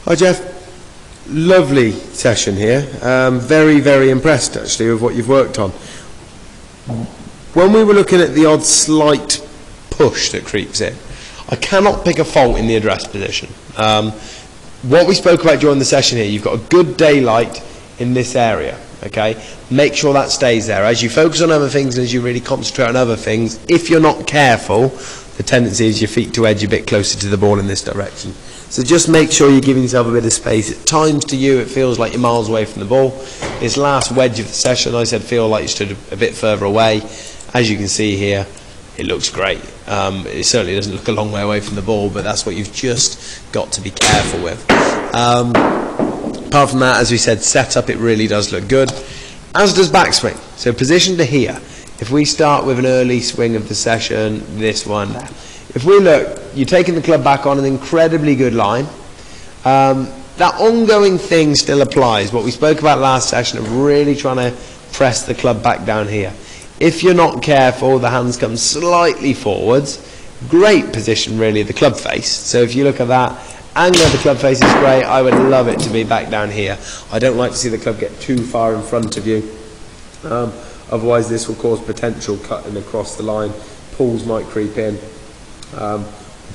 Hi Jeff, lovely session here. Very, very impressed actually with what you've worked on. When we were looking at the odd slight push that creeps in, I cannot pick a fault in the address position. What we spoke about during the session here, you've got a good daylight in this area, okay? Make sure that stays there. As you focus on other things and as you really concentrate on other things, if you're not careful, the tendency is your feet to edge a bit closer to the ball in this direction. So just make sure you're giving yourself a bit of space. At times to you it feels like you're miles away from the ball. This last wedge of the session I said feel like you stood a bit further away. As you can see here, it looks great. It certainly doesn't look a long way away from the ball, but that's what you've just got to be careful with. Apart from that, as we said, setup, it really does look good, as does backswing. So position to here. If we start with an early swing of the session, this one, if we look, you're taking the club back on an incredibly good line. That ongoing thing still applies. What we spoke about last session of really trying to press the club back down here. If you're not careful, the hands come slightly forwards. Great position really of the club face. So if you look at that, angle of the club face is great. I would love it to be back down here. I don't like to see the club get too far in front of you. Otherwise this will cause potential cutting across the line. Pulls might creep in.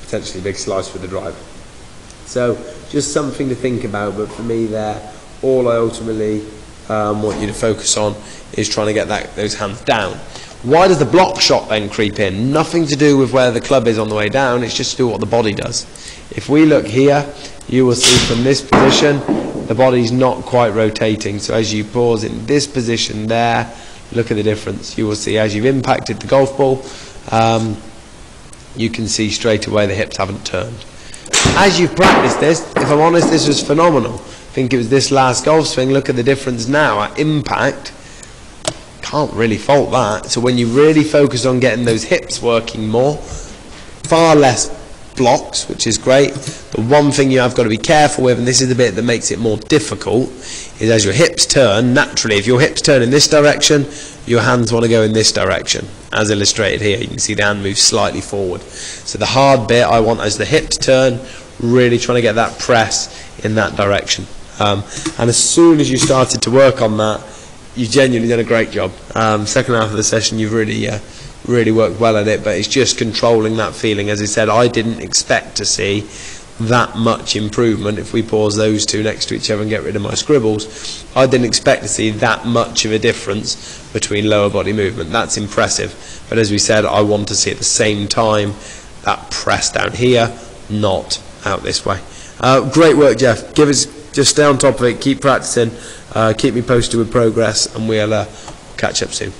Potentially a big slice with the driver. So just something to think about, but for me there, all I ultimately want you to focus on is trying to get those hands down. Why does the block shot then creep in? Nothing to do with where the club is on the way down, it's just to do what the body does. If we look here, you will see from this position, the body's not quite rotating. So as you pause in this position there, look at the difference. You will see as you've impacted the golf ball, you can see straight away the hips haven't turned. As you've practiced this, if I'm honest, this was phenomenal. I think it was this last golf swing. Look at the difference now at impact. Can't really fault that. So when you really focus on getting those hips working more, far less blocks, which is great. The one thing you have got to be careful with, and this is the bit that makes it more difficult, is as your hips turn, naturally, if your hips turn in this direction, your hands want to go in this direction, as illustrated here. You can see the hand moves slightly forward. So the hard bit I want as the hips turn, really trying to get that press in that direction. And as soon as you started to work on that, you've genuinely done a great job. Second half of the session, you've really worked well at it, but it's just controlling that feeling. As I said, I didn't expect to see that much improvement. If we pause those two next to each other and get rid of my scribbles, I didn't expect to see that much of a difference between lower body movement. That's impressive, but as we said, I want to see at the same time that press down here, not out this way. Great work, Jeff. Just stay on top of it, keep practicing, keep me posted with progress, and we'll catch up soon.